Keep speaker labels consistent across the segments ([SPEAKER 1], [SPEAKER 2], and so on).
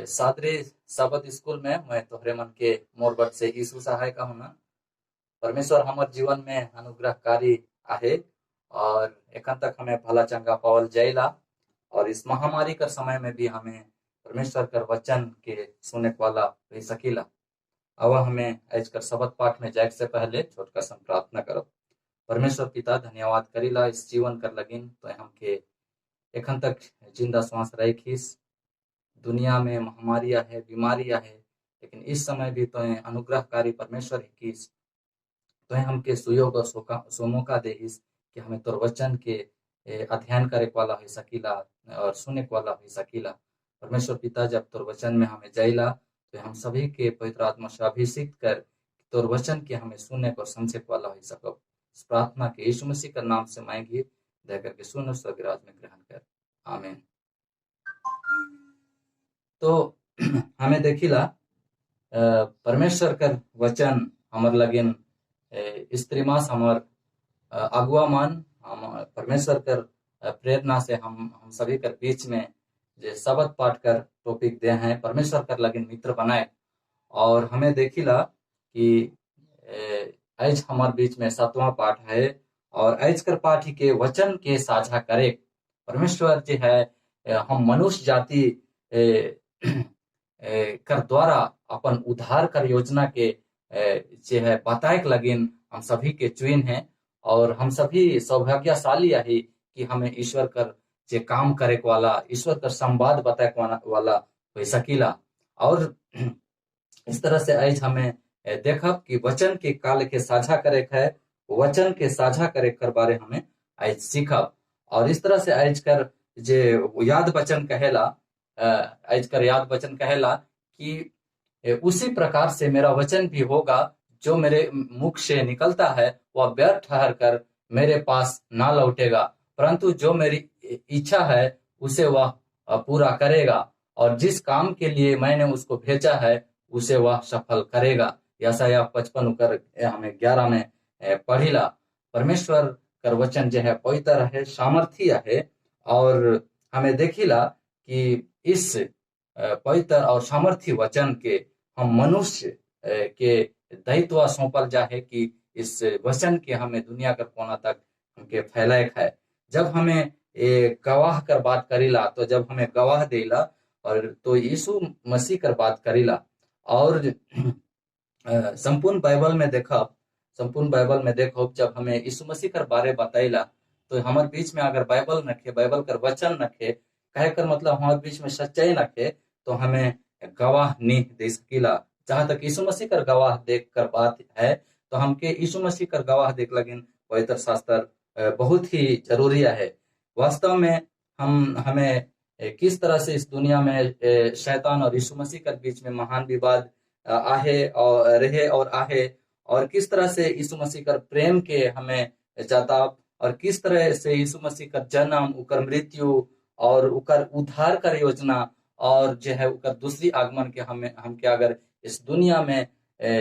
[SPEAKER 1] सादरे शब्द स्कूल में मैं तोहरे मन के मोर बट से यीशु सहाय का होना परमेश्वर हमारे जीवन में अनुग्रहकारी आहे और एखन तक हमें भला चंगा पावल जाइला और इस महामारी का समय में भी हमें परमेश्वर कर वचन के सुने वाला रह सकीला। अब हमें आज कर शब्द पाठ में जाए से पहले छोटका सन प्रार्थना करो। परमेश्वर पिता धन्यवाद करीला इस जीवन कर लगिन तो हमके एखन तक जिंदा श्वास रखीस। दुनिया में महामारियां है, बीमारियां है, लेकिन इस समय भी तो अनुग्रहकारी परमेश्वर किस तो हमके सुयोग और सोमोका देहिस कि हमें तोर वचन के अध्ययन करे वाला हो सकीला और सुने वाला हो सकीला। परमेश्वर पिता जब तोर वचन में हमें जाइला तो हम सभी के पवित्र आत्मा से अभिषेक कर तोर वचन के हमें सुनने और समझे वाला हो सको। इस प्रार्थना के यीशु मसीह का नाम से मांगी, दया करके सुन स्वर्गराज में ग्रहण कर, आमीन। तो हमें देखिला परमेश्वर कर वचन हमर लगिन स्त्री मास हमर अगुआ मन हम परमेश्वर कर प्रेरणा से हम सभी कर बीच में जे शब्द पाठ कर टॉपिक दे हैं परमेश्वर कर लगिन मित्र बनाए। और हमें देखिला कि आज हमारे बीच में 7वां पाठ है और आज कर पाठ के वचन के साझा करे परमेश्वर जो है हम मनुष्य जाति कर द्वारा अपन उद्धार कर योजना के जे है बताए लगिन हम सभी के चुन हैं और हम सभी सौभाग्यशाली है कि हमें ईश्वर कर जे काम करे वाला ईश्वर कर संवाद बताए वाला हो सकीला। और इस तरह से आज हमें देखब कि वचन के काल के साझा करे है, वचन के साझा करे कर बारे हमें आज सीखब। और इस तरह से आज कर जे याद वचन कहेला आज कर याद वचन कहेला कि उसी प्रकार से मेरा वचन भी होगा, जो मेरे मुख से निकलता है वह व्यर्थ ठहर कर मेरे पास ना लौटेगा, परंतु जो मेरी इच्छा है उसे वह पूरा करेगा और जिस काम के लिए मैंने उसको भेजा है उसे वह सफल करेगा। यशायाह 55 कर हमें 11 में पढ़िला। परमेश्वर कर वचन जो है पवित्र है, सामर्थ्य है और हमें देखिला कि इस पवित्र और सामर्थ्य वचन के हम मनुष्य के दायित्व सौंपल जाए कि इस वचन के हमें दुनिया कर कोना तक हमके फैलाए है। जब हमें गवाह कर बात करीला तो जब हमें गवाह देला और तो यीशु मसीह कर बात करीला और संपूर्ण बाइबल में देखो जब हमें यीशु मसीह कर बारे बताइला तो हमारे बीच में अगर बाइबल नखे, बाइबल कर वचन नखे, कहे कर मतलब हमारे बीच में सच्चाई नखे तो हमें गवाह नहीं दे सकीला। जहां तक यीशु मसीह कर गवाह देख कर बात है तो हमके यीशु मसीह कर गवाह देख लगिन पवित्र शास्त्र बहुत ही जरूरी है। वास्तव में हमें किस तरह से इस दुनिया में शैतान और यीशु मसीह के बीच में महान विवाद आहे और रहे और आहे और किस तरह से यीशु मसीह कर प्रेम के हमें जताब और किस तरह से यीशु मसीह का जन्म, उकर मृत्यु और उकर उद्धार कर योजना और जो है उकर दूसरी आगमन के हमके अगर इस दुनिया में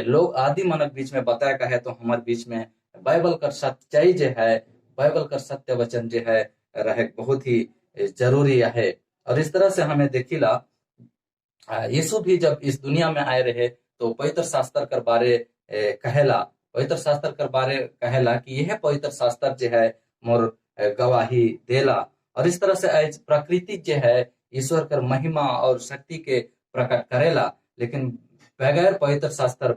[SPEAKER 1] लोग आदि मानव बीच में बताया का है तो हमारे बीच में बाइबल कर सच्चाई जो है, बाइबल कर सत्य वचन जो है रहे बहुत ही जरूरी है। और इस तरह से हमें देखिला यीशु भी जब इस दुनिया में आए रहे तो पवित्र शास्त्र कर बारे कहेला, पवित्र शास्त्र कर बारे कहेला कि यह पवित्र शास्त्र जो है मोर गवाही देला। और इस तरह से आज प्रकृति जो है ईश्वर कर महिमा और शक्ति के प्रकट करेला, लेकिन बगैर पवित्र शास्त्र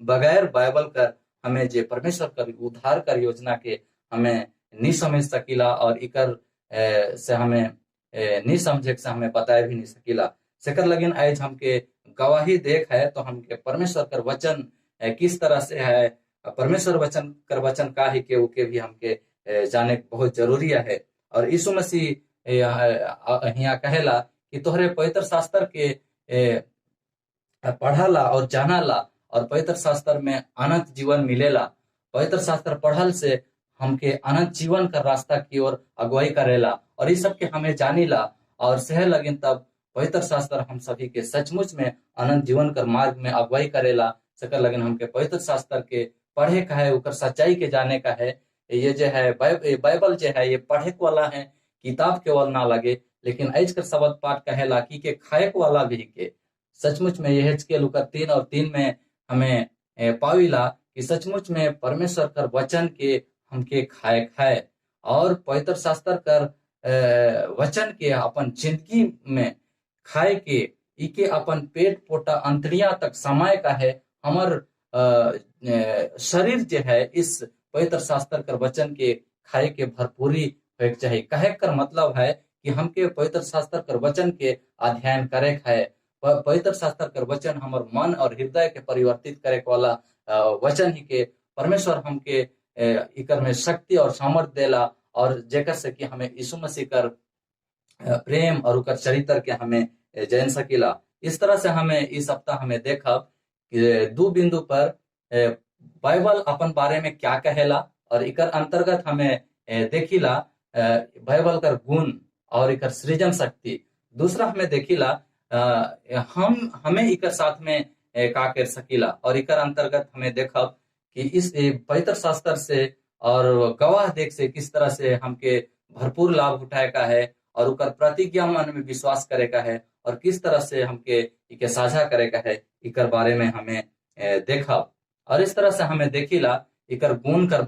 [SPEAKER 1] बगैर बाइबल कर हमें जे परमेश्वर कर उद्धार कर योजना के हमें नहीं समझ सकीला और इकर से हमें नहीं समझे से हमें बताए भी नहीं सकीला। सेकर लगिन आज हमके गवाही देख है तो हमके परमेश्वर कर वचन किस तरह से है, परमेश्वर वचन कर वचन का ही के उके भी हमके जाने बहुत जरूरी है। और यीशु मसीह यहाँ कहेला कि तोहरे पवित्र शास्त्र के पढ़ला और जानला और पवित्र शास्त्र में अनंत जीवन मिलेला। पवित्र शास्त्र पढ़ल से हमके अनंत जीवन का रास्ता की ओर अगुवाई करेला और इस सब के हमें जानीला और सह लगिन तब पवित्र शास्त्र हम सभी के सचमुच में अनंत जीवन कर मार्ग में अगुवाई करेला। सकर लगिन हमके पवित्र शास्त्र के पढ़े का है, उकर सच्चाई के जाने का है। ये जो है बाइबल जो है ये पढ़े वाला है, किताब केवल ना लगे लेकिन आज कर शब्द पाठ कहेला कि के खाएक वाला भी के सचमुच में यह के लुका 3 और 3 में हमें पाविला कि सचमुच में परमेश्वर कर वचन के हमके खाए खाए और पवित्र शास्त्र कर वचन के अपन जिंदगी में खाए के इके अपन पेट पोटा अंतरिया तक समय का है हमर शरीर जो है इस पवित्र शास्त्र कर वचन के खाए के भरपूरी होके चाहिए। कहे कर मतलब है कि हमके पवित्र शास्त्र कर वचन के अध्ययन करे है। पवित्र शास्त्र कर वचन हमर मन और हृदय के परिवर्तित करे वाला वचन ही के परमेश्वर हमके इकर में शक्ति और सामर्थ्य देला और जेकर से कि हमें यीशु मसीह कर प्रेम और उकर चरित्र के हमें जान सकीला। इस तरह से हमें इस सप्ताह हमें देखा कि 2 बिंदु पर बाइबल अपन बारे में क्या कहेला और इकर अंतर्गत हमें देखिला बाइबल कर गुण और इकर सृजन शक्ति। दूसरा हमें देखिला हम हमें इकर साथ में का कर सकीला और इकर अंतर्गत हमें देखा कि इस पवित्र शास्त्र से और गवाह देख से किस तरह से हमके भरपूर लाभ उठाए का है और उकर प्रतिज्ञा मन में विश्वास करे का है और किस तरह से हमके इके साझा करे का है इकर बारे में हमें देखा। और इस तरह से हमें देखिला इकर गुण कर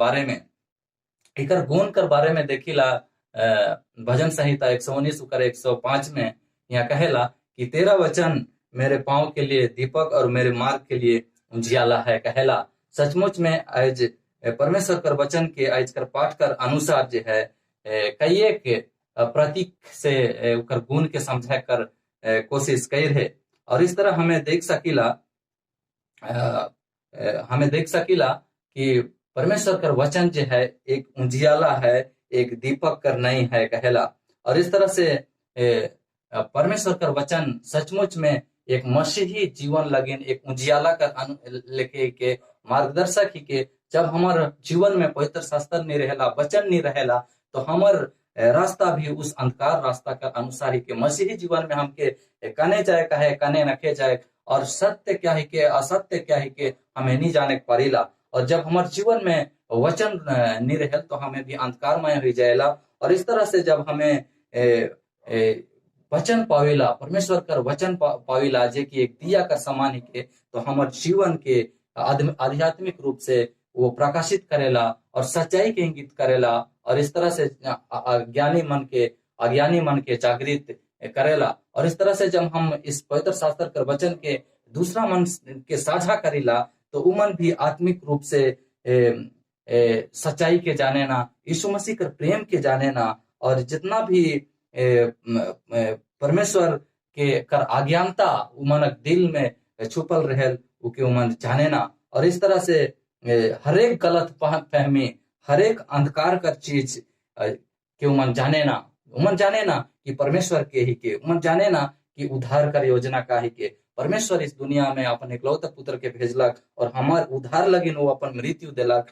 [SPEAKER 1] बारे में देखिला भजन संहिता 119 उकर 105 में यहाँ कहेला कि तेरा वचन मेरे पांव के लिए दीपक और मेरे मार्ग के लिए उजियाला है कहेला। सचमुच में आज परमेश्वर कर वचन के आज कर पाठ कर अनुसार जो है कई एक प्रतीक से उकर गुण के समझे कर कोशिश कर है और इस तरह हमें देख सकीला कि परमेश्वर कर वचन जो है एक उजियाला है, एक दीपक कर नहीं है कहेला। और इस तरह से परमेश्वर कर वचन सचमुच में एक मसीही जीवन लगिन एक उजियाला कर लेके के मार्गदर्शक ही के जब हमारे जीवन में पवित्र शास्त्र नहीं रहेला, वचन नहीं रहेला, तो हमार रास्ता भी उस अंधकार रास्ता का अनुसार ही के मसीही जीवन में हमके कने जाए का है, कने रखे जाए और सत्य क्या है के असत्य क्या है के हमें नहीं जाने पारीला। और जब हमारे जीवन में वचन नहीं रहे तो हमें भी अंधकारमय हो जाएला। और इस तरह से जब हमें वचन पावेला, परमेश्वर कर वचन पावेला जे की एक दिया का समान ही के, तो हमारे जीवन के आध्यात्मिक रूप से वो प्रकाशित करेला और सच्चाई के इंगित करेला और इस तरह से अज्ञानी मन के जागृत करेला। और इस तरह से जब हम इस पवित्र शास्त्र कर वचन के दूसरा मन के साझा करेला तो वो मन भी आत्मिक रूप से सच्चाई के जाने ना, यीशु मसीह कर प्रेम के जाने ना और जितना भी परमेश्वर के कर अज्ञानता उमनक दिल में छुपल रहल उके उमन जाने ना। और इस तरह से हरेक गलत फहमी, हरेक अंधकार कर चीज के उमन जाने ना कि परमेश्वर के ही के, उमन जाने ना कि उद्धार कर योजना का ही के परमेश्वर इस दुनिया में अपन इकलौता पुत्र के भेजलक और हमार उद्धार लगिन वो अपन मृत्यु देलक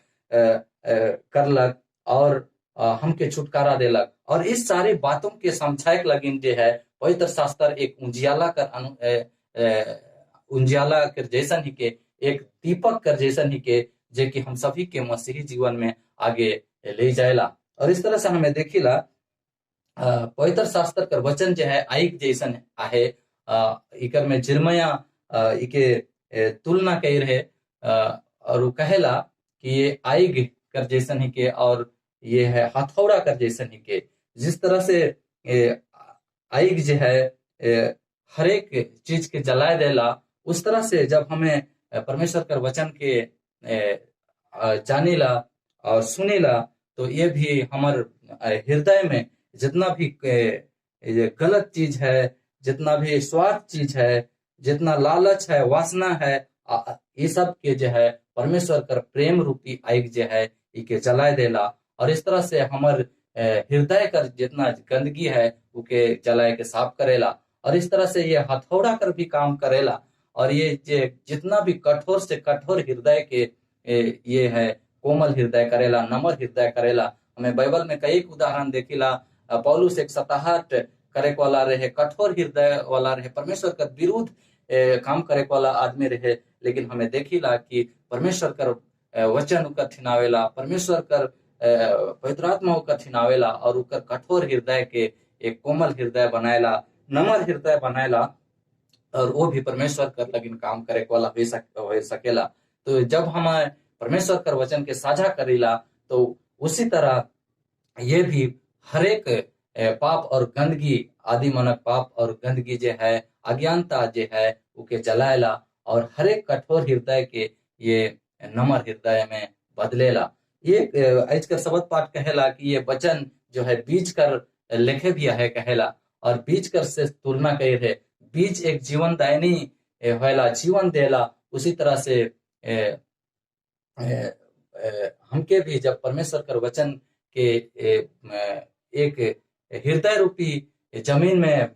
[SPEAKER 1] करलक और हमके छुटकारा देलक। और इस सारे बातों के समझाए लगिन जो है पवित्र शास्त्र एक उजियाला कर जैसन ही के, एक दीपक कर जैसन ही के जे कि हम सभी के मसीही जीवन में आगे ले जाएला। और इस तरह से हमें देखिला पवित्र शास्त्र कर वचन जो है आइक जैसन आहे। इकर में जिरमया इके तुलना कही रहे और वो कहेला कि ये आइग कर जैसन ही के और ये है हथौड़ा कर जैसन ही के। जिस तरह से आइग जो है हर एक चीज के जलाए देला, उस तरह से जब हमें परमेश्वर कर वचन के जानेला और सुनेला तो ये भी हमारे हृदय में जितना भी गलत चीज है, जितना भी स्वार्थ चीज है, जितना लालच है, वासना है, ये सब के जो है परमेश्वर कर प्रेम रूपी आग जो है इके जलाए देला। और इस तरह से हमार हृदय कर जितना गंदगी है उके जलाए के साफ करेला। और इस तरह से ये हथौड़ा कर भी काम करेला। और ये जितना भी कठोर से कठोर हृदय के ये है कोमल हृदय करेला, नम्र हृदय करेला। हमें बाइबल में कई उदाहरण देखिला। पौलुस एक सताहट करे वाला रहे, कठोर हृदय वाला रहे, परमेश्वर का विरुद्ध काम करे वाला आदमी रहे, लेकिन हमें देखिला कि परमेश्वर कर वचन उकर ठिनावेला, परमेश्वर कर पवित्र आत्मा उकर ठिनावेला और उकर कठोर हृदय के एक कोमल हृदय बनाएला, नम्र हृदय बनाएला, और वो भी परमेश्वर कर लगिन काम करे वाला हो सकेला। तो जब हम परमेश्वर कर वचन के साझा करेला, तो उसी तरह ये भी हरेक पाप और गंदगी, आदि मनक पाप और गंदगी जे है, अज्ञानता जे है, उके जलाएला, और हरेक कठोर हृदय के ये नम्र हृदय में बदलेला। ये आज का शब्द पाठ कहेला कि ये वचन जो है बीज कर लेखे भी है कहेला, और बीज कर से तुलना कही है। बीज एक जीवन दायनी होएला, जीवन देला। उसी तरह से हमके भी जब परमेश्वर कर वचन के एक हृदय रूपी जमीन में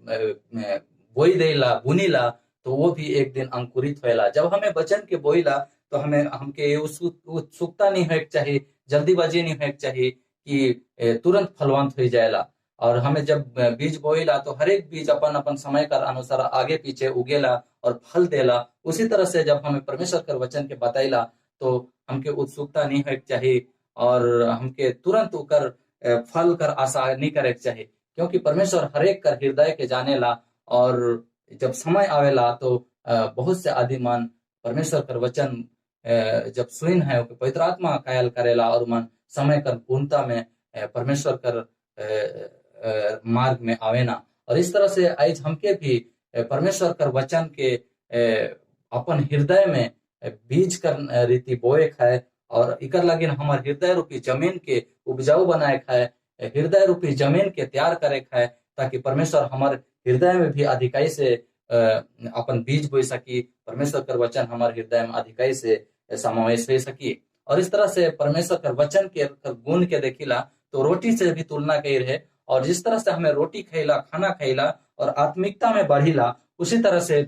[SPEAKER 1] बोई देला, बुनीला, तो वो भी एक दिन अंकुरित होएला। जब हमें वचन के बोईला, तो हमें हमके उत्सुकता नहीं होए चाहिए, जल्दीबाजी नहीं होए चाहिए कि तुरंत फलवंत हो जाएला। और हमें जब बीज बोईला, तो हर एक बीज अपन अपन समय का अनुसार आगे पीछे उगेला और फल देला। उसी तरह से जब हमें परमेश्वर कर वचन के बताइला, तो हमके उत्सुकता नहीं होए चाहिए, और हमके तुरंत उकर फल कर आशा नहीं करे चाहिए, क्योंकि परमेश्वर हरेक कर हृदय के जानेला। और जब समय आवेला, तो बहुत से आदि मन परमेश्वर कर वचन जब सुन है, पवित्र आत्मा कायल करेला, और मन समय कर पूर्णता में परमेश्वर कर मार्ग में आवेना। और इस तरह से आज हमके भी परमेश्वर कर वचन के अपन हृदय में बीज कर रीति बोए खाए, और इकर लगिन हमार हृदय रूपी जमीन के उपजाऊ बनाए खाए, हृदय रूपी जमीन के तैयार करे खाए, ताकि परमेश्वर हमार हृदय में भी अधिकाई से अपन बीज बोई सकी, परमेश्वर कर वचन हमारे हृदय में अधिकाई से समावेश हो सकी। और इस तरह से परमेश्वर कर वचन के गुण के देखिला, तो रोटी से भी तुलना कही रहे। और जिस तरह से हमें रोटी खैला, खाना खैला और आत्मिकता में बढ़िला, उसी तरह से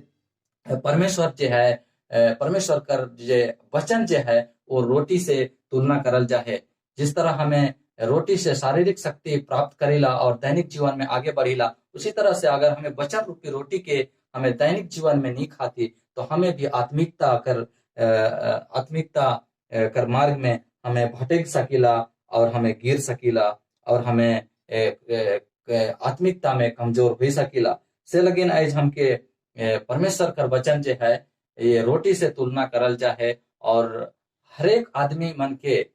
[SPEAKER 1] परमेश्वर जो है, परमेश्वर कर जे वचन जो है, वो रोटी से तुलना करल जाए। जिस तरह हमें रोटी से शारीरिक शक्ति प्राप्त करेला और दैनिक जीवन में आगे बढ़ीला, उसी तरह से अगर हमें वचन रूपी रोटी के हमें दैनिक जीवन में नहीं खाती, तो हमें भी आत्मिकता कर मार्ग में हमें भटक सकीला, और हमें गिर सकीला, और हमें आत्मिकता में कमजोर हो सकीला। से लगिन आज हमके परमेश्वर कर वचन जो है, ये रोटी से तुलना करल जाए, और हरेक आदमी मन के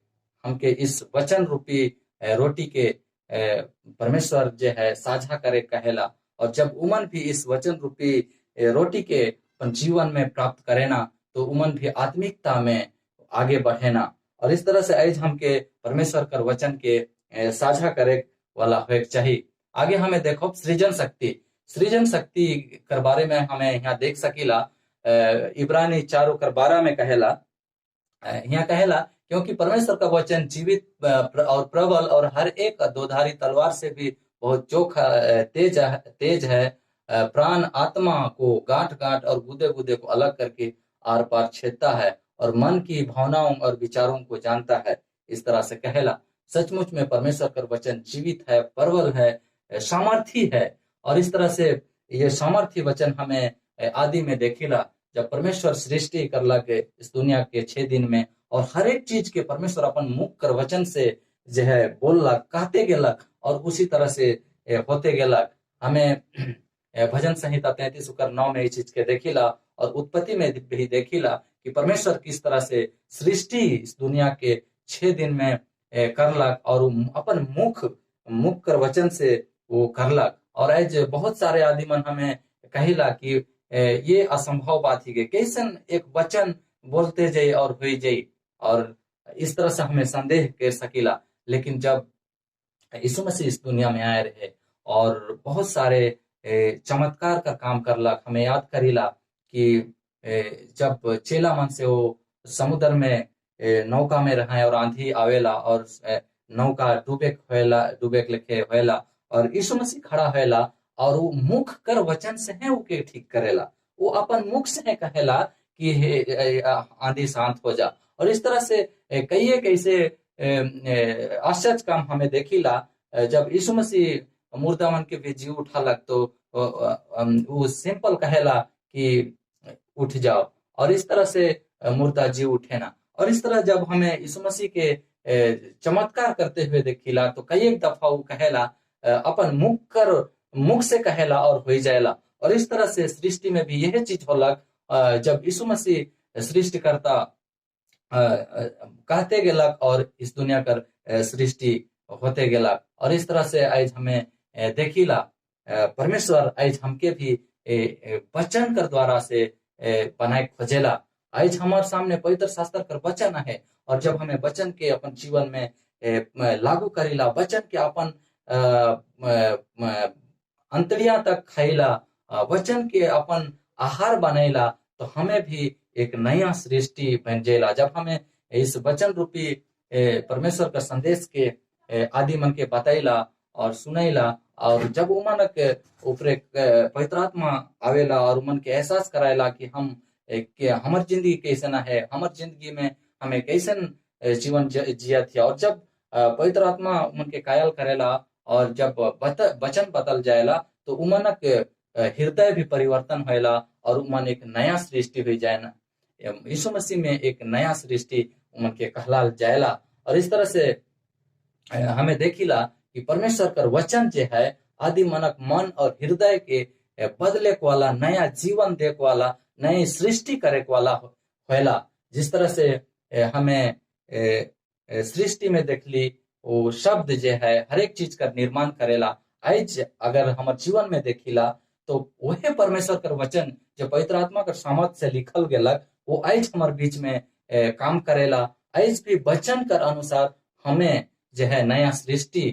[SPEAKER 1] हमके इस वचन रूपी रोटी के परमेश्वर जो है साझा करे कहेला। और जब उमन भी इस वचन रूपी रोटी के अपन जीवन में प्राप्त करेना, तो उमन भी आत्मिकता में आगे बढ़ेना। और इस तरह से आज हमके परमेश्वर कर वचन के साझा करे वाला हो चाहिए। आगे हमें देखो सृजन शक्ति कर बारे में हमें यहाँ देख सकीला। इब्रानी 4:12 में कहेला, यहाँ कहेला, क्योंकि परमेश्वर का वचन जीवित और प्रबल और हर एक दोधारी तलवार से भी बहुत चोखा तेज है, प्राण आत्मा को गांठ गांठ और गुदे गुदे को अलग करके आर पार छेदता है, और मन की भावनाओं और विचारों को जानता है। इस तरह से कहेला, सचमुच में परमेश्वर का वचन जीवित है, प्रबल है, सामर्थी है। और इस तरह से ये सामर्थी वचन हमें आदि में देखिला, जब परमेश्वर सृष्टि करला के इस दुनिया के 6 दिन में, और हर एक चीज के परमेश्वर अपन मुख कर वचन से जो है बोललक, कहते गेलक, और उसी तरह से होते गेलक। हमें भजन संहिता 33:9 में इस चीज के देखिला, और उत्पत्ति में भी देखिला कि परमेश्वर किस तरह से सृष्टि इस दुनिया के 6 दिन में करलक, और अपन मुख कर वचन से वो करलक। और आज बहुत सारे आदमी हमें कहिला कि ये असंभव बात ही के कैसन एक वचन बोलते जाए और हो जाए, और इस तरह से हमें संदेह कर सकीला। लेकिन जब यीशु मसीह इस दुनिया में आए रहे और बहुत सारे चमत्कार का काम करलक, हमें याद करीला कि जब चेला मन से वो समुद्र में नौका में रहे, और आंधी आवेला, और नौका डूबे लिखे होएला, और यीशु मसीह खड़ा होएला, और वो मुख कर वचन से है उके ठीक करेला। वो अपन मुख से है कहेला कि आंधी शांत हो जा। और इस तरह से कई कैसे आश्चर्य काम हमें देखिला। जब यीशु मसीह मुर्दा मन के भी जी उठालक, तो वो सिंपल कहेला कि उठ जाओ, और इस तरह से मुर्दा जी उठे ना। और इस तरह जब हमें यीशु मसीह के चमत्कार करते हुए देखिला, तो कई एक दफा वो कहेला अपन मुख कर मुख से कहेला और हो जाएला। और इस तरह से सृष्टि में भी यह चीज होलक, जब यीशु मसीह सृष्टिकर्ता कहते गेलक और इस दुनिया कर सृष्टि होते गेलक। और इस तरह से आज हमें देखिला परमेश्वर आज हमके भी वचन कर द्वारा से बनाए खोजेला। आज हमारे सामने पवित्र शास्त्र कर वचन है, और जब हमें वचन के अपन जीवन में लागू करेला, वचन के अपन अंतरिया तक खाइला, वचन के अपन आहार बनेला, तो हमें भी एक नया सृष्टि बन जाएला। जब हमें इस वचन रूपी परमेश्वर का संदेश के आदि मन के बताइला और सुनैला, और जब उमन के ऊपर पवित्र आत्मा आवेला और उमन के एहसास कराएला कि हमार जिंदगी कैसन है, हमार जिंदगी में हमें कैसन जीवन जिया थी। और जब पवित्र आत्मा उमन के कायल करेला और जब वचन बदल जाएला, तो उमन के हृदय भी परिवर्तन होएला और उमन एक नया सृष्टि हो जाए ना। यीशु मसीह में एक नया सृष्टि उमन के कहलाल जाएला। और इस तरह से हमें देखिला कि परमेश्वर का वचन जो है आदि मनक मन और हृदय के बदले वाला, नया जीवन देख वाला, नई सृष्टि करे वाला होएला। जिस तरह से हमें सृष्टि में देखली वो शब्द जो है हर एक चीज का निर्माण करेला। आज अगर हमारे जीवन में देखिला तो वही परमेश्वर का वचन जो पवित्र आत्मा का सामर्थ से लिखल गेलक, वो आज हमारे बीच में काम करेला। आज भी वचन कर अनुसार हमें जो है नया सृष्टि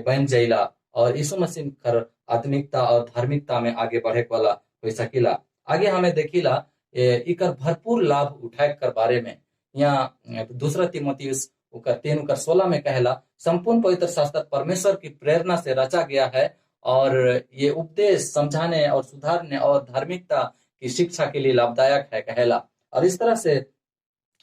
[SPEAKER 1] बन जाइला और यीशु मसीह कर आत्मिकता और धार्मिकता में आगे बढ़े वाला हो सकीला। आगे हमें देखिला इकर भरपूर लाभ उठाए कर बारे में। यहाँ दूसरा तीमुथियुस 3:16 में कहला, संपूर्ण पवित्र शास्त्र परमेश्वर की प्रेरणा से रचा गया है और ये उपदेश समझाने और सुधारने और धार्मिकता की शिक्षा के लिए लाभदायक है कहला। और इस तरह से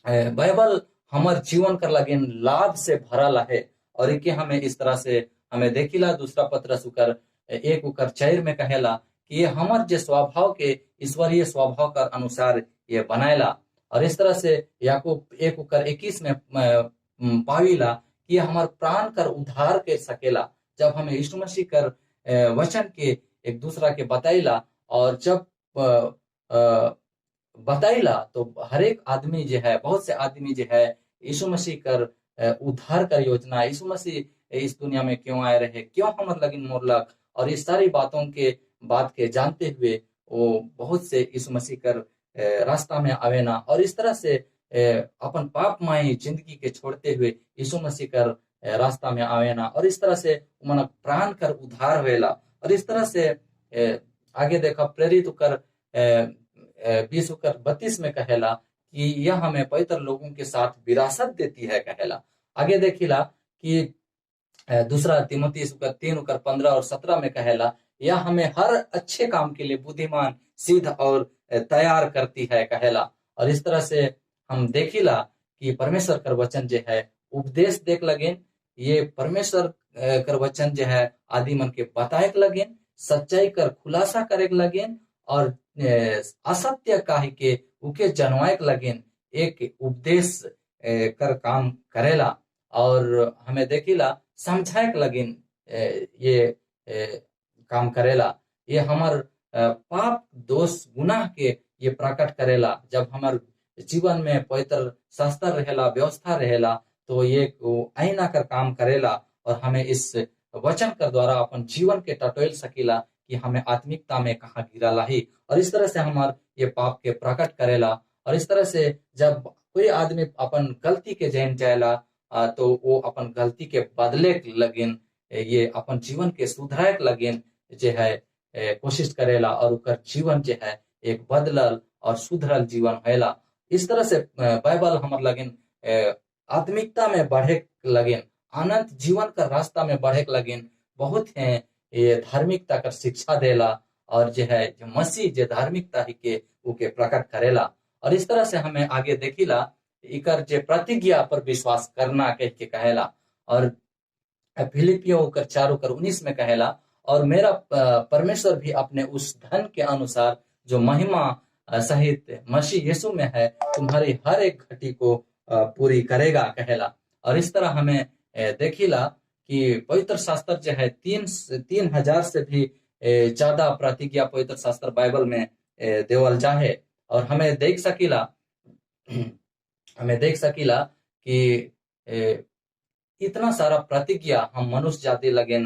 [SPEAKER 1] बाइबल हमारे जीवन कर लगे लाभ से भरल है। और एक हमें इस तरह से हमें देखिला दूसरा पत्रस 1:4 में कहेला कि ये हमार जो स्वभाव के ईश्वरीय स्वभाव का अनुसार ये बनाएला। और इस तरह से याकूब 1:21 में पाविला कि ये हमार प्राण कर उद्धार कर सकेला। जब हमें यीशु मसीह कर वचन के एक दूसरा के बताइला और जब बताइला, तो हर एक आदमी जो है, बहुत से आदमी जो है यीशु मसीह कर उद्धार कर योजना, यीशु मसीह इस दुनिया में क्यों आए रहे, क्यों हमारे लगिन मोरलक, और इस सारी बातों के बात के जानते हुए वो बहुत से यीशु मसीह कर रास्ता में आवेना। और इस तरह से अपन पापमय जिंदगी के छोड़ते हुए यीशु मसीह कर रास्ता में आवेना। और इस तरह से मन प्राण कर उद्धार होएला। और इस तरह से आगे देखा प्रेरित कर 20:32 में कहेला कि यह हमें पवित्र लोगों के साथ विरासत देती है कहला। आगे देखिला कि दूसरा तीमुथियुस 3:15 और 17 में कहेला, यह हमें हर अच्छे काम के लिए बुद्धिमान, सिद्ध और तैयार करती है कहला। और इस तरह से हम देखिला कि परमेश्वर कर वचन जो है उपदेश देख लगे, ये परमेश्वर कर वचन जो है आदि मन के बताए लगे, सच्चाई कर खुलासा करे लगे और असत्य काहे के उके जनवाए लगे एक उपदेश कर काम करेला। और हमें देखिला समझाए लगे ये काम करेला। ये हमार पाप दोष गुनाह के ये प्रकट करेला। जब हमार जीवन में पवित्र शास्त्र रहेला, व्यवस्था रहेला, तो ये आईना कर काम करेला और हमें इस वचन कर द्वारा अपन जीवन के टटोल सकीला कि हमें आत्मिकता में कहाँ गिरा लाही। और इस तरह से हमार ये पाप के प्रकट करेला। और इस तरह से जब कोई आदमी अपन गलती के जान जाएला, तो वो अपन गलती के बदले लगिन, ये अपन जीवन के सुधराए लगिन जो है कोशिश करेला और उकर जीवन जो है एक बदलल और सुधरल जीवन हैला। इस तरह से बाइबल हमार लगिन आत्मिकता में बढ़े लगिन, अनंत जीवन का रास्ता में बढ़े लगिन बहुत है ये धार्मिकता का शिक्षा देला। और जो है जो मसीह जो धार्मिकता ही के उके प्रकट करेला। और इस तरह से हमें आगे देखिला इकर जे प्रतिज्ञा पर विश्वास करना कह के कहेला। और फिलिपियों 4:19 में कहेला, और मेरा परमेश्वर भी अपने उस धन के अनुसार जो महिमा सहित मसीह यीशु में है तुम्हारी हर एक घटी को पूरी करेगा कहेला। और इस तरह हमें देखिला कि पवित्र शास्त्र जो है 3000 से भी ज्यादा प्रतिज्ञा पवित्र शास्त्र बाइबल में देवल जाहे। और हमें देख सकीला कि इतना सारा प्रतिज्ञा हम मनुष्य जाति लगन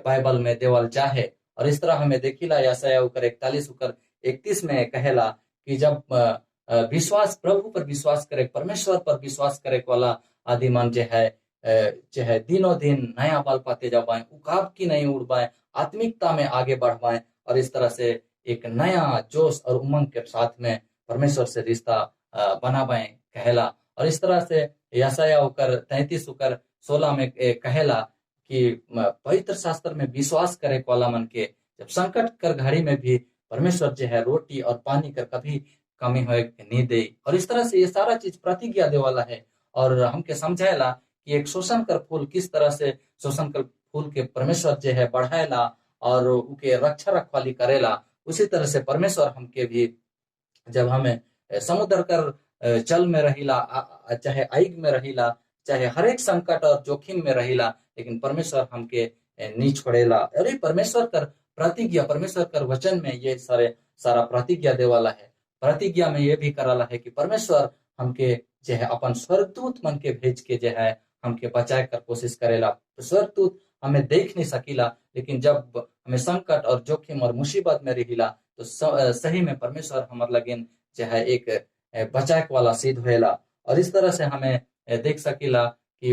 [SPEAKER 1] बाइबल में देवल चाहे। और इस तरह हमें देखिला यशायाह उकर 41 उकर 31 में कहेला कि जब विश्वास प्रभु पर विश्वास करे, परमेश्वर पर विश्वास करे वाला आदि मन जो है दिनों दिन नया बल पाते जाए, उकाब की नहीं उड़वाए, आत्मिकता में आगे बढ़वाए और इस तरह से एक नया जोश और उमंग के साथ में परमेश्वर से रिश्ता बनावाए कहेला। और इस तरह से यशायाह उकर 33 उकर 16 में कहेला कि पवित्र शास्त्र में विश्वास करे वाला मन के जब संकट कर घड़ी में भी परमेश्वर जो है रोटी और पानी कर कभी कमी हो नहीं दे। और इस तरह से ये सारा चीज प्रतिज्ञा दे वाला है और हमके समझाएला कि एक शोषण कर फूल किस तरह से शोषण कर फूल के परमेश्वर जो है बढ़ाएला और उनके रक्षा रखवाली करेला। उसी तरह से परमेश्वर हमके भी जब हमें समुद्र कर जल में रहिला, चाहे आग में रहिला, चाहे हर एक संकट और जोखिम में रहिला, लेकिन परमेश्वर हमके नहीं छोड़ेला। अरे परमेश्वर कर प्रतिज्ञा, परमेश्वर कर वचन में ये सारा प्रतिज्ञा दे वाला है। प्रतिज्ञा में ये भी कराला है कि परमेश्वर हमके जो है अपन स्वर्गदूत मन के भेज के जो है हमके बचाए कर कोशिश करेला। तो स्वर्गदूत हमें देख नहीं सकीला, लेकिन जब हमें संकट और जोखिम और मुसीबत में रहिला तो सही में परमेश्वर हमार लगिन जो है एक बचाए वाला सिद्ध होएला। और इस तरह से हमें देख सकीला कि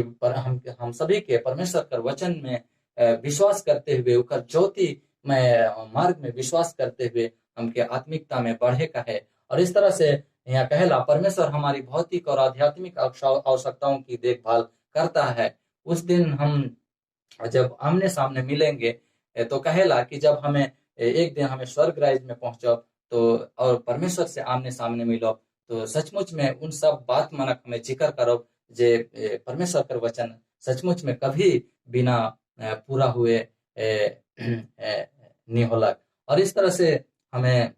[SPEAKER 1] हम सभी के परमेश्वर कर वचन में विश्वास करते हुए उकर ज्योति में मार्ग में विश्वास करते हुए हमके आत्मिकता में बढ़े का है। और इस तरह से यहाँ कहेला परमेश्वर हमारी भौतिक और आध्यात्मिक आवश्यकताओं की देखभाल करता है। उस दिन हम जब आमने सामने मिलेंगे तो कहेला कि जब हमें एक दिन हमें स्वर्ग राज्य में पहुंचो तो और परमेश्वर से आमने सामने मिलो तो सचमुच में उन सब बात मनक हमें जिक्र करो जे परमेश्वर कर वचन सचमुच में कभी बिना पूरा हुए नहीं होला। और इस तरह से हमें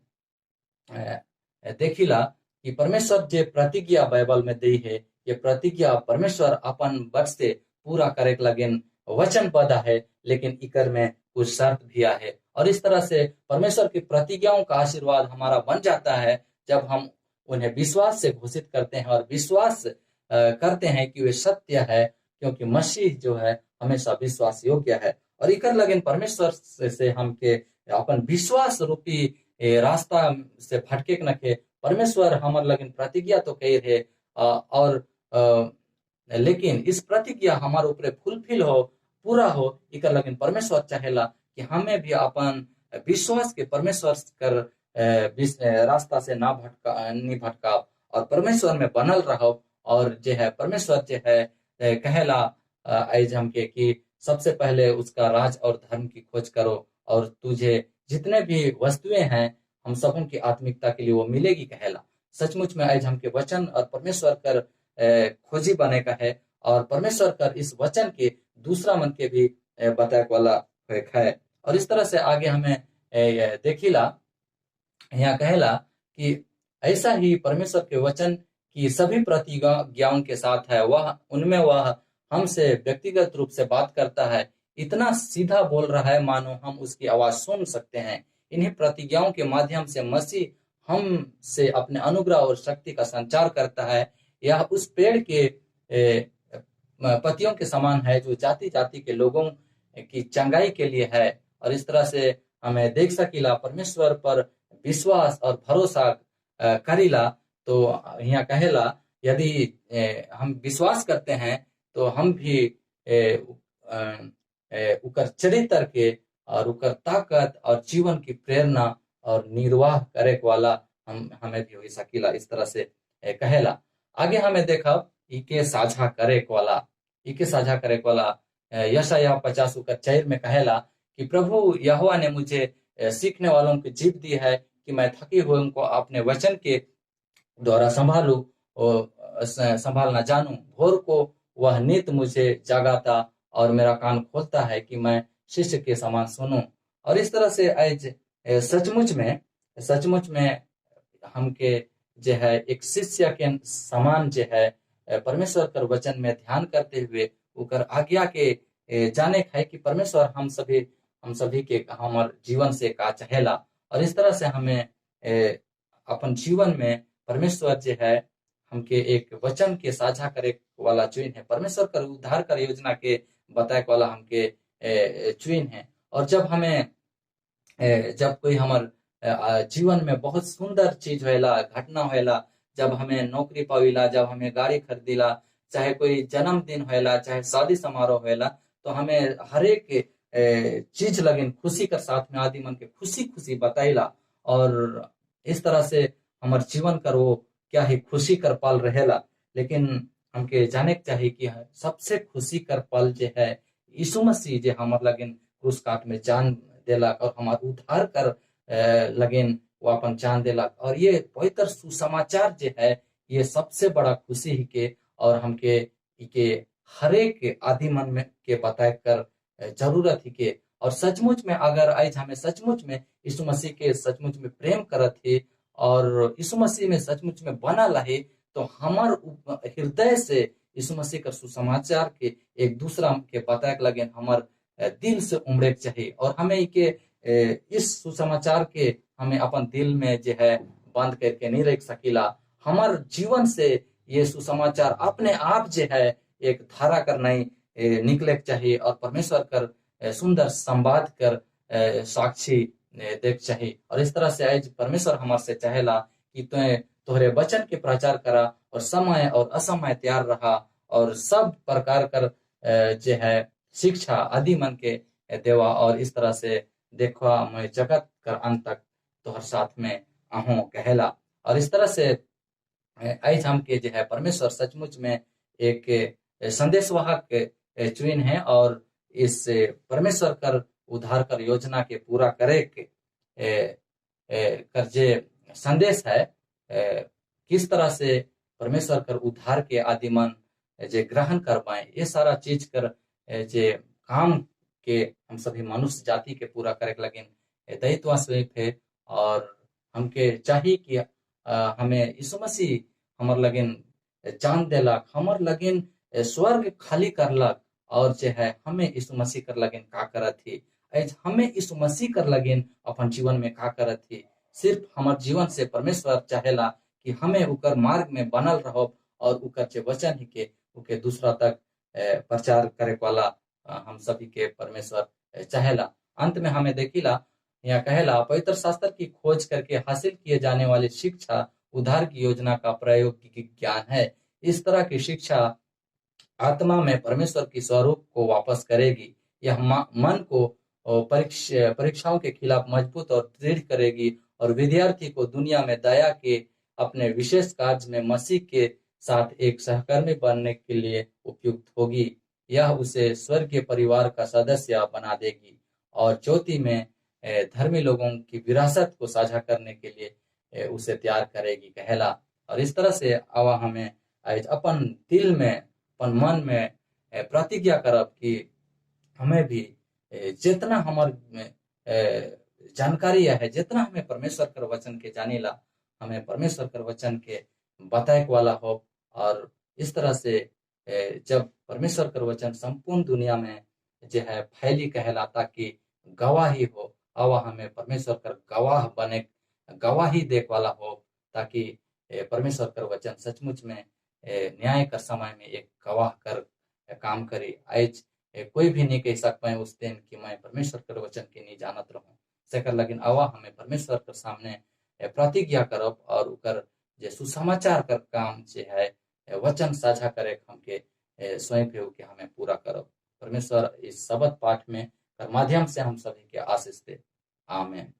[SPEAKER 1] देखिला कि परमेश्वर जे प्रतिज्ञा बाइबल में दी है, ये प्रतिज्ञा परमेश्वर अपन बच से पूरा करे लगिन वचनबद्ध है, लेकिन इकर में कुछ शर्त भी है। और इस तरह से परमेश्वर की प्रतिज्ञाओं का आशीर्वाद हमारा बन जाता है जब हम उन्हें विश्वास से घोषित करते हैं और विश्वास करते हैं कि वे सत्य है, क्योंकि मसीह जो है हमेशा विश्वास योग्य है। और इकर लगिन परमेश्वर से हमके अपन विश्वास रूपी रास्ता से भटके न के परमेश्वर हमार लगिन प्रतिज्ञा तो कही रहे और लेकिन इस प्रतिज्ञा हमारे ऊपर फुलफिल हो, पूरा हो, इकर लगिन परमेश्वर चाहेला कि हमें भी अपन विश्वास के परमेश्वर कर रास्ता से नहीं भटकाओ और परमेश्वर में बनल रहो। और जो है परमेश्वर जो है कहेला आज हमके कि सबसे पहले उसका राज और धर्म की खोज करो और तुझे जितने भी वस्तुएं हैं हम सबों की आत्मिकता के लिए वो मिलेगी कहेला। सचमुच में आज हमके वचन और परमेश्वर कर खोजी बने का है और परमेश्वर कर इस वचन के दूसरा मन के भी बताए वाला है। और इस तरह से आगे हमें देखिला यहाँ कहेला कि ऐसा ही परमेश्वर के वचन की सभी प्रतिज्ञाओं के साथ है, उनमें वह हमसे व्यक्तिगत रूप से बात करता है। इतना सीधा बोल रहा है मानो हम उसकी आवाज सुन सकते हैं। इन्हीं प्रतिज्ञाओं के माध्यम से मसीह हमसे अपने अनुग्रह और शक्ति का संचार करता है। यह उस पेड़ के पत्तियों के समान है जो जाति जाति के लोगों की चंगाई के लिए है। और इस तरह से हमें देख सकीला परमेश्वर पर विश्वास और भरोसा करीला तो यहाँ कहेला यदि हम विश्वास करते हैं तो हम भी उकर चरित्र के और उकर ताकत और जीवन की प्रेरणा और निर्वाह करे वाला हमें भी हो सकीला। इस तरह से कहेला आगे हमें देखा इके साझा करे वाला यशायाह 50:4 में कहेला कि प्रभु यहोवा ने मुझे सीखने वालों की जीभ दी है कि मैं थकी हुए उनको अपने वचन के द्वारा संभालना जानूं। भोर को वह नित मुझे जगाता और मेरा कान खोलता है कि मैं शिष्य के समान सुनूं। और इस तरह से आज सचमुच में हमके जो है एक शिष्य के समान जो है परमेश्वर कर वचन में ध्यान करते हुए उकर आज्ञा के जाने है कि परमेश्वर हम हम सभी के हमार जीवन से का चाहेला। और इस तरह से हमें अपन जीवन में परमेश्वर जो है हमके एक वचन के साझा करे वाला चुन है, परमेश्वर कर उद्धार कर योजना के बताए वाला हमके चुन है। और जब कोई हमार जीवन में बहुत सुंदर चीज होएला, घटना होएला, जब हमें नौकरी पाविला, जब हमें गाड़ी खरीदिला, चाहे कोई जन्मदिन होएला, चाहे शादी समारोह होएला, तो हमें हर एक चीज लगिन खुशी कर साथ में आदि मन के खुशी खुशी बताइला। और इस तरह से हमार जीवन कर वो क्या ही खुशी कर पल रहेला। लेकिन हमके जाने के चाहिए कि सबसे खुशी कर पल जो है यीशु मसीह जे हमार लगिन क्रूस काट में जान देला और हमार उद्धार कर लगिन वो अपन जान देला। और ये पवित्र सुसमाचार जो है ये सबसे बड़ा खुशी ही के, और हमके के हर एक आदि मन में के बताए कर जरूरत ही के। और सचमुच में अगर आज हमें सचमुच में यीशु मसीह के सचमुच में प्रेम करत ही और यीशु मसीह में सचमुच में बना रहे, तो हमार हृदय से यीशु मसीह का सुसमाचार के एक दूसरा के बताए लगे हमार दिल से उमड़े चाहिए। और हमें के इस सुसमाचार के हमें अपन दिल में जो है बंद करके नहीं रख सकीला। हमार जीवन से ये सुसमाचार अपने आप जो है एक धारा कर नहीं निकले चाहिए और परमेश्वर कर सुंदर संवाद कर साक्षी देख चाहिए। और इस तरह से आज परमेश्वर हमारे से चाहेला कि तोहरे वचन के प्रचार करा और समय और असमय तैयार रहा और सब प्रकार कर जो है शिक्षा आदि मन के देवा। और इस तरह से देखवा मैं जगत कर अंत तक तोहर साथ में आहूं कहेला। और इस तरह से आज हम के जो है परमेश्वर सचमुच में एक संदेशवाहक चुन है और इस परमेश्वर कर उद्धार कर योजना के पूरा करे के कर जे संदेश है किस तरह से परमेश्वर कर उद्धार के आदिमन जे ग्रहण कर पाए, ये सारा चीज कर जे काम के हम सभी मनुष्य जाति के पूरा करे लगिन दायित्व स्वरूप है। और हमके चाहिए कि हमें यीशु मसीह हमार लगिन जान देलक, हमार लगिन स्वर्ग खाली करलक और जो है हमें यीशु मसीह कर लगिन का करत थी। आज हमें यीशु मसीह कर लगिन अपन जीवन में का करत थी। सिर्फ हमार जीवन से परमेश्वर चाहेला कि हमें उकर मार्ग में बनल रहो और उकर जे वचन ही के उके दूसरा तक प्रचार करे वाला हम सभी के परमेश्वर चाहेला। अंत में हमें देखिला यहाँ कहेला पवित्र शास्त्र की खोज करके हासिल किए जाने वाली शिक्षा उद्धार की योजना का प्रायोगिक ज्ञान है। इस तरह की शिक्षा आत्मा में परमेश्वर की स्वरूप को वापस करेगी। यह मन को परीक्षाओं के खिलाफ मजबूत और दृढ़ करेगी और विद्यार्थी को दुनिया में दया के अपने विशेष कार्य में मसीह के साथ एक सहकर्मी बनने के लिए उपयुक्त होगी। यह उसे स्वर्गीय परिवार का सदस्य बना देगी और ज्योति में धर्मी लोगों की विरासत को साझा करने के लिए उसे तैयार करेगी कहेला। और इस तरह से आवा हमें आज अपन दिल में अपन मन में प्रतिज्ञा करब कि हमें भी जितना हमार जानकारी है, जितना हमें परमेश्वर कर वचन के जानीला, हमें परमेश्वर कर वचन के बताए वाला हो। और इस तरह से जब परमेश्वर कर वचन संपूर्ण दुनिया में जो है फैली कहेला ताकि गवाही हो, आवा हमें परमेश्वर कर गवाह बने, गवाही देख वाला हो ताकि परमेश्वर कर वचन सचमुच में न्याय कर समय में एक गवाह कर काम करे। आज कोई भी नहीं कह सकता है उस दिन कि मैं परमेश्वर कर वचन के नहीं जानत रहूं सेकर, लेकिन आवा हमें परमेश्वर कर सामने प्रतिज्ञा करब और उकर जे सुसमाचार कर काम जे है वचन साझा करे हमके स्वयं के हमें पूरा करब। परमेश्वर इस शब्द पाठ में माध्यम से हम सभी के आशीष दे। आमीन।